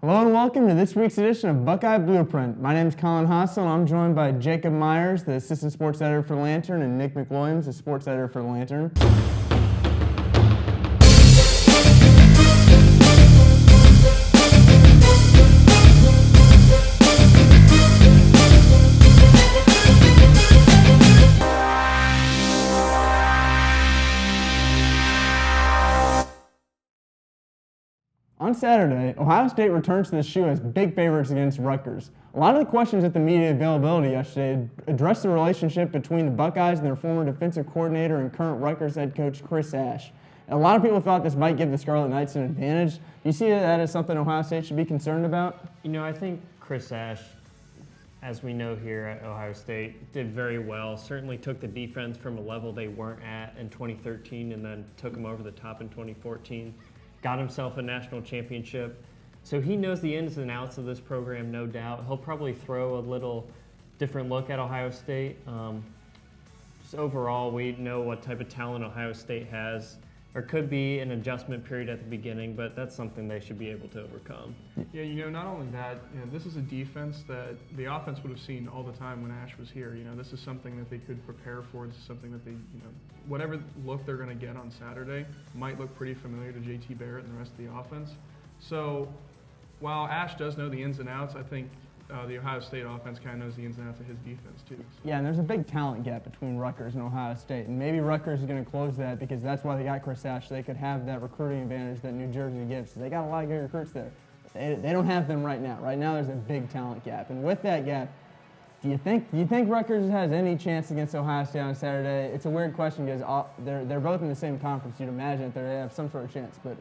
Hello and welcome to this week's edition of Buckeye Blueprint. My name is Colin Hassel and I'm joined by Jacob Myers, the assistant sports editor for Lantern, and Nick McWilliams, the sports editor for Lantern. On Saturday, Ohio State returns to the shoe as big favorites against Rutgers. A lot of the questions at the media availability yesterday addressed the relationship between the Buckeyes and their former defensive coordinator and current Rutgers head coach Chris Ash. And a lot of people thought this might give the Scarlet Knights an advantage. Do you see that as something Ohio State should be concerned about? I think Chris Ash, as we know here at Ohio State, did very well. Certainly took the defense from a level they weren't at in 2013 and then took them over the top in 2014. Got himself a national championship. So he knows the ins and outs of this program, no doubt. He'll probably throw a little different look at Ohio State. Just overall, we know what type of talent Ohio State has. There could be an adjustment period at the beginning, but that's something they should be able to overcome. Yeah, not only that, this is a defense that the offense would have seen all the time when Ash was here. This is something that they could prepare for. This is something that they, whatever look they're going to get on Saturday might look pretty familiar to JT Barrett and the rest of the offense. So while Ash does know the ins and outs, I think the Ohio State offense kind of knows the ins and outs of his defense too. Yeah, and there's a big talent gap between Rutgers and Ohio State, and maybe Rutgers is going to close that because that's why they got Chris Ash. They could have that recruiting advantage that New Jersey gives. They got a lot of good recruits there. They don't have them right now. Right now, there's a big talent gap, and with that gap, do you think Rutgers has any chance against Ohio State on Saturday? It's a weird question because they're both in the same conference. You'd imagine that they have some sort of chance, but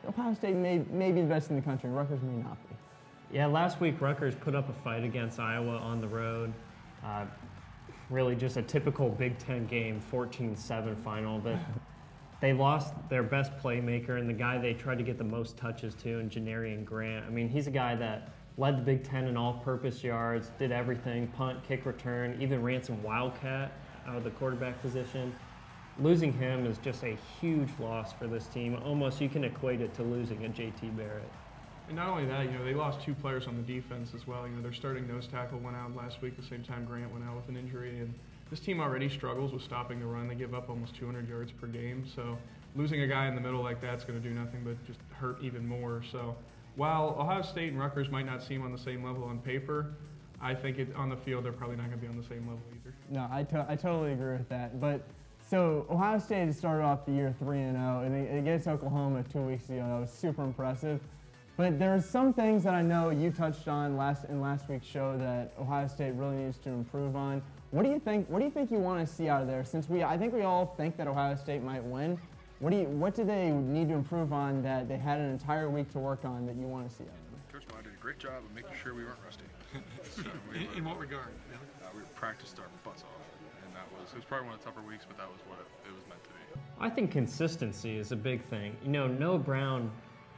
Ohio State may be the best in the country. Rutgers may not be. Yeah, last week Rutgers put up a fight against Iowa on the road. Really just a typical Big Ten game, 14-7 final. But they lost their best playmaker and the guy they tried to get the most touches to, in Janarian Grant. I mean, he's a guy that led the Big Ten in all-purpose yards, did everything, punt, kick, return, even ran some wildcat out of the quarterback position. Losing him is just a huge loss for this team. Almost you can equate it to losing a JT Barrett. And not only that, they lost two players on the defense as well. Their starting nose tackle went out last week, the same time Grant went out with an injury. And this team already struggles with stopping the run. They give up almost 200 yards per game. So losing a guy in the middle like that's going to do nothing but just hurt even more. So while Ohio State and Rutgers might not seem on the same level on paper, I think on the field they're probably not going to be on the same level either. No, I totally agree with that. But so Ohio State has started off the year 3-0, and against Oklahoma 2 weeks ago. That was super impressive. But there are some things that I know you touched on in last week's show that Ohio State really needs to improve on. What do you think you want to see out of there? Since I think we all think that Ohio State might win. What do they need to improve on that they had an entire week to work on that you want to see out of them? Coach Meyer did a great job of making sure we weren't rusty. In what regard? We practiced our butts off, and it was probably one of the tougher weeks, but that was what it was meant to be. I think consistency is a big thing. Noah Brown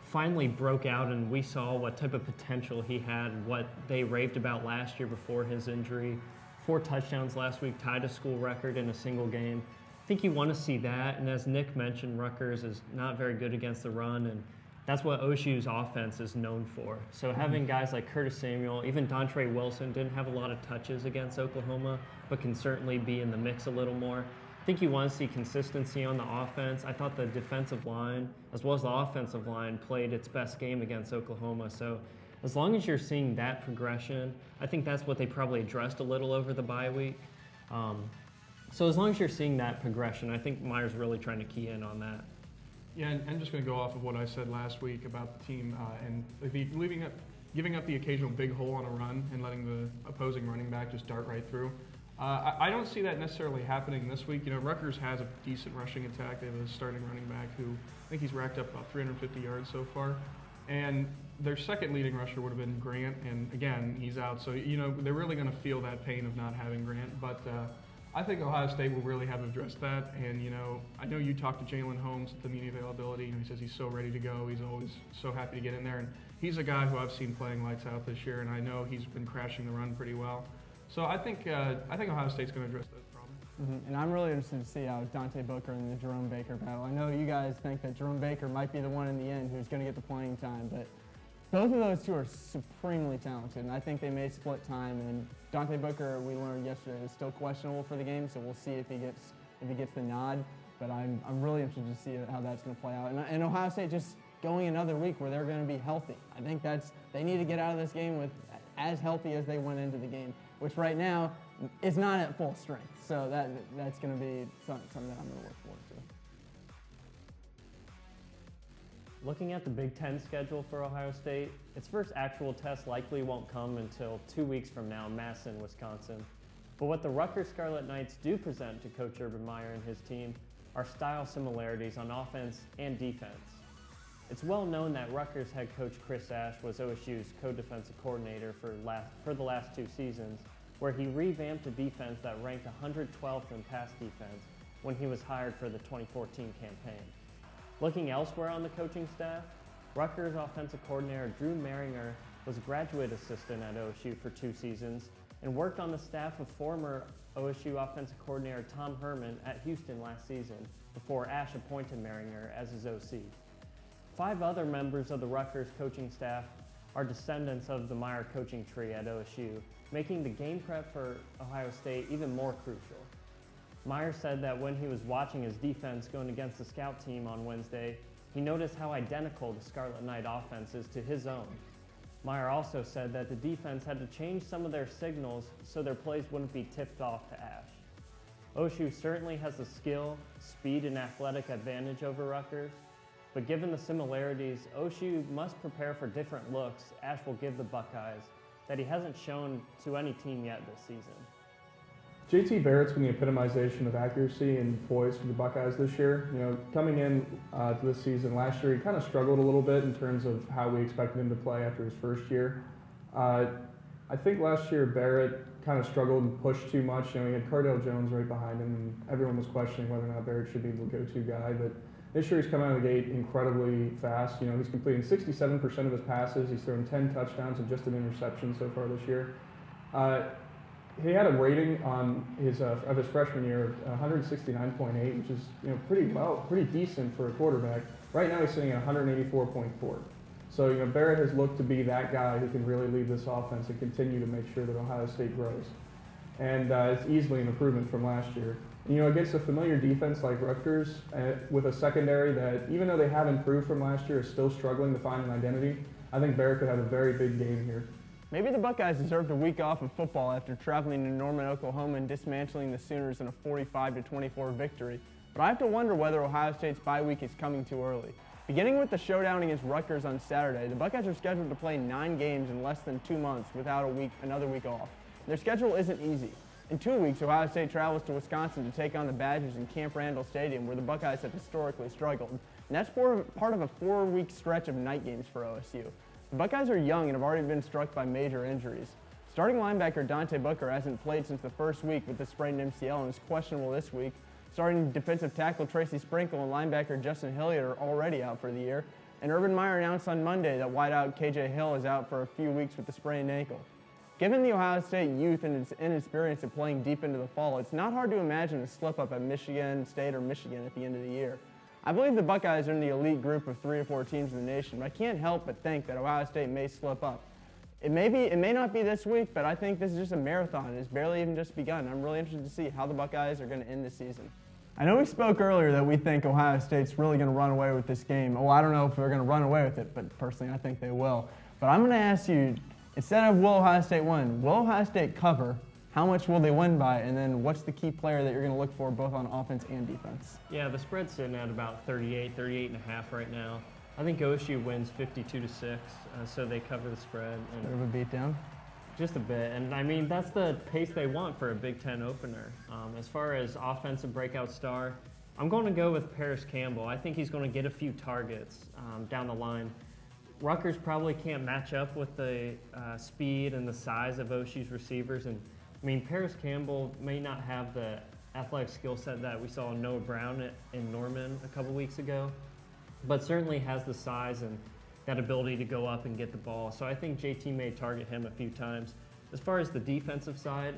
finally broke out and we saw what type of potential he had, what they raved about last year before his injury. 4 touchdowns last week, tied a school record in a single game. I think you want to see that, and as Nick mentioned, Rutgers is not very good against the run, and that's what OSU's offense is known for. So having guys like Curtis Samuel, even Dontre Wilson didn't have a lot of touches against Oklahoma, but can certainly be in the mix a little more. I think you want to see consistency on the offense. I thought the defensive line, as well as the offensive line, played its best game against Oklahoma. So as long as you're seeing that progression, I think that's what they probably addressed a little over the bye week. So as long as you're seeing that progression, I think Meyer's really trying to key in on that. Yeah, and I'm just going to go off of what I said last week about the team and giving up the occasional big hole on a run and letting the opposing running back just dart right through. I don't see that necessarily happening this week. Rutgers has a decent rushing attack. They have a starting running back who I think he's racked up about 350 yards so far. And their second leading rusher would have been Grant, and again, he's out. So, they're really going to feel that pain of not having Grant. But I think Ohio State will really have addressed that. And, I know you talked to Jalen Holmes at the media availability, and he says he's so ready to go. He's always so happy to get in there. And he's a guy who I've seen playing lights out this year, and I know he's been crashing the run pretty well. So I think Ohio State's going to address those problems. Mm-hmm. And I'm really interested to see how Dante Booker and the Jerome Baker battle. I know you guys think that Jerome Baker might be the one in the end who's going to get the playing time, but Both of those two are supremely talented, and I think they may split time. And Dante Booker, we learned yesterday, is still questionable for the game, so we'll see if he gets the nod. But I'm really interested to see how that's going to play out. And Ohio State just going another week where they're going to be healthy. I think they need to get out of this game with as healthy as they went into the game, which right now is not at full strength. So that's going to be something that I'm going to look forward to. Looking at the Big Ten schedule for Ohio State, its first actual test likely won't come until 2 weeks from now in Madison, Wisconsin. But what the Rutgers Scarlet Knights do present to Coach Urban Meyer and his team are style similarities on offense and defense. It's well known that Rutgers head coach Chris Ash was OSU's co-defensive coordinator for the last 2 seasons, where he revamped a defense that ranked 112th in pass defense when he was hired for the 2014 campaign. Looking elsewhere on the coaching staff, Rutgers offensive coordinator Drew Maringer was a graduate assistant at OSU for 2 seasons and worked on the staff of former OSU offensive coordinator Tom Herman at Houston last season before Ash appointed Maringer as his OC. 5 other members of the Rutgers coaching staff are descendants of the Meyer coaching tree at OSU, making the game prep for Ohio State even more crucial. Meyer said that when he was watching his defense going against the scout team on Wednesday, he noticed how identical the Scarlet Knight offense is to his own. Meyer also said that the defense had to change some of their signals so their plays wouldn't be tipped off to Ash. OSU certainly has the skill, speed, and athletic advantage over Rutgers, but given the similarities, OSU must prepare for different looks Ash will give the Buckeyes that he hasn't shown to any team yet this season. JT Barrett's been the epitomization of accuracy and poise for the Buckeyes this year. You know, coming in to this season, last year he kind of struggled a little bit in terms of how we expected him to play after his first year. I think last year Barrett kind of struggled and pushed too much. You know, he had Cardale Jones right behind him, and everyone was questioning whether or not Barrett should be the go-to guy. But this year he's come out of the gate incredibly fast. You know, he's completing 67% of his passes. He's thrown 10 touchdowns and just an interception so far this year. He had a rating on his of his freshman year of 169.8, which is pretty decent for a quarterback. Right now he's sitting at 184.4. So Barrett has looked to be that guy who can really lead this offense and continue to make sure that Ohio State grows. And it's easily an improvement from last year. And, against a familiar defense like Rutgers, with a secondary that, even though they have improved from last year, is still struggling to find an identity, I think Barrett could have a very big game here. Maybe the Buckeyes deserved a week off of football after traveling to Norman, Oklahoma and dismantling the Sooners in a 45-24 victory. But I have to wonder whether Ohio State's bye week is coming too early. Beginning with the showdown against Rutgers on Saturday, the Buckeyes are scheduled to play 9 games in less than 2 months without another week off. Their schedule isn't easy. In 2 weeks, Ohio State travels to Wisconsin to take on the Badgers in Camp Randall Stadium, where the Buckeyes have historically struggled. And that's part of a 4-week stretch of night games for OSU. The Buckeyes are young and have already been struck by major injuries. Starting linebacker Dante Booker hasn't played since the first week with the sprained MCL and is questionable this week. Starting defensive tackle Tracy Sprinkle and linebacker Justin Hilliard are already out for the year. And Urban Meyer announced on Monday that wideout KJ Hill is out for a few weeks with the sprained ankle. Given the Ohio State youth and its inexperience of playing deep into the fall, it's not hard to imagine a slip-up at Michigan State or Michigan at the end of the year. I believe the Buckeyes are in the elite group of 3 or 4 teams in the nation, but I can't help but think that Ohio State may slip up. It may not be this week, but I think this is just a marathon. It's barely even just begun. I'm really interested to see how the Buckeyes are going to end the season. I know we spoke earlier that we think Ohio State's really going to run away with this game. Oh, I don't know if they're going to run away with it, but personally I think they will. But I'm going to ask you, instead of will Ohio State win, will Ohio State cover? How much will they win by? And then what's the key player that you're going to look for both on offense and defense? Yeah, the spread's sitting at about 38 and a half right now. I think OSU wins 52-6, so they cover the spread. And bit of a beatdown? Just a bit. And I mean, that's the pace they want for a Big Ten opener. As far as offensive breakout star, I'm going to go with Paris Campbell. I think he's going to get a few targets down the line. Rutgers probably can't match up with the speed and the size of OSU's receivers. And I mean, Paris Campbell may not have the athletic skill set that we saw in Noah Brown in Norman a couple weeks ago, but certainly has the size and that ability to go up and get the ball. So I think JT may target him a few times. As far as the defensive side,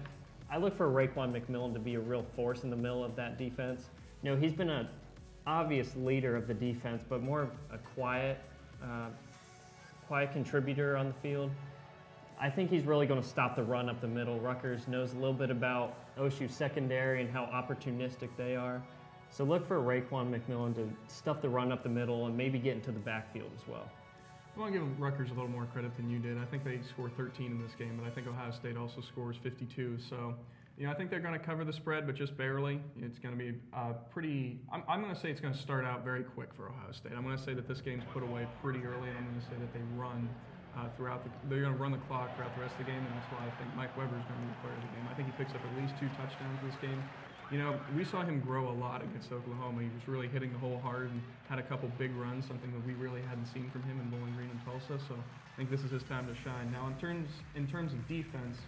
I look for Raekwon McMillan to be a real force in the middle of that defense. He's been an obvious leader of the defense, but more of a quiet quiet contributor on the field. I think he's really going to stop the run up the middle. Rutgers knows a little bit about OSU secondary and how opportunistic they are. So look for Raekwon McMillan to stuff the run up the middle and maybe get into the backfield as well. I want to give Rutgers a little more credit than you did. I think they scored 13 in this game, but I think Ohio State also scores 52. So, I think they're going to cover the spread, but just barely. It's going to be pretty. I'm going to say it's going to start out very quick for Ohio State. I'm going to say that this game's put away pretty early, and I'm going to say that they run they're going to run the clock throughout the rest of the game, and that's why I think Mike Weber is going to be the player of the game. I think he picks up at least 2 touchdowns this game. We saw him grow a lot against Oklahoma. He was really hitting the hole hard and had a couple big runs, something that we really hadn't seen from him in Bowling Green and Tulsa. So I think this is his time to shine. Now, in terms of defense,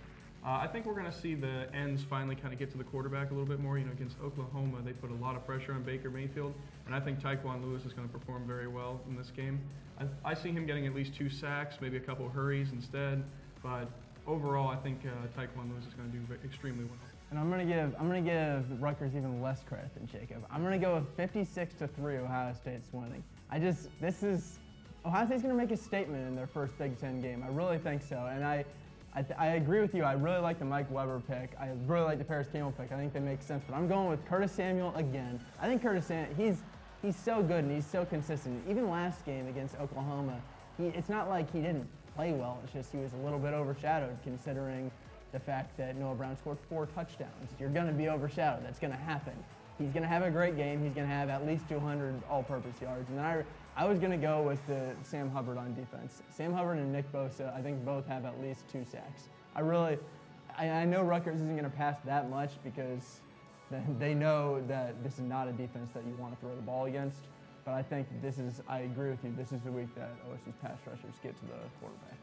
I think we're going to see the ends finally kind of get to the quarterback a little bit more. Against Oklahoma, they put a lot of pressure on Baker Mayfield, and I think Tyquan Lewis is going to perform very well in this game. I see him getting at least 2 sacks, maybe a couple of hurries instead, but overall, I think Tyquan Lewis is going to do extremely well. And I'm gonna give Rutgers even less credit than Jacob. I'm gonna go with 56-3 Ohio State's winning. Ohio State's gonna make a statement in their first Big Ten game. I really think so. And I agree with you. I really like the Mike Weber pick. I really like the Paris Campbell pick. I think they make sense. But I'm going with Curtis Samuel again. I think Curtis Samuel, he's so good and he's so consistent. Even last game against Oklahoma, it's not like he didn't play well. It's just he was a little bit overshadowed considering the fact that Noah Brown scored 4 touchdowns. You're going to be overshadowed. That's going to happen. He's going to have a great game. He's going to have at least 200 all-purpose yards. And then I was going to go with Sam Hubbard on defense. Sam Hubbard and Nick Bosa, I think both have at least 2 sacks. I know Rutgers isn't going to pass that much because they know that this is not a defense that you want to throw the ball against. But I think I agree with you, this is the week that OSU's pass rushers get to the quarterback.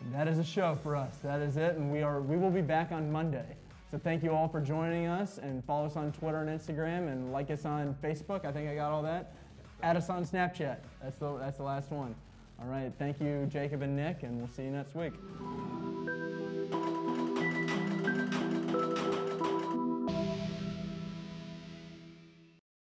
And that is a show for us. That is it, and we will be back on Monday. So thank you all for joining us, and follow us on Twitter and Instagram, and like us on Facebook. I think I got all that. Add us on Snapchat. That's the last one. All right, thank you, Jacob and Nick, and we'll see you next week.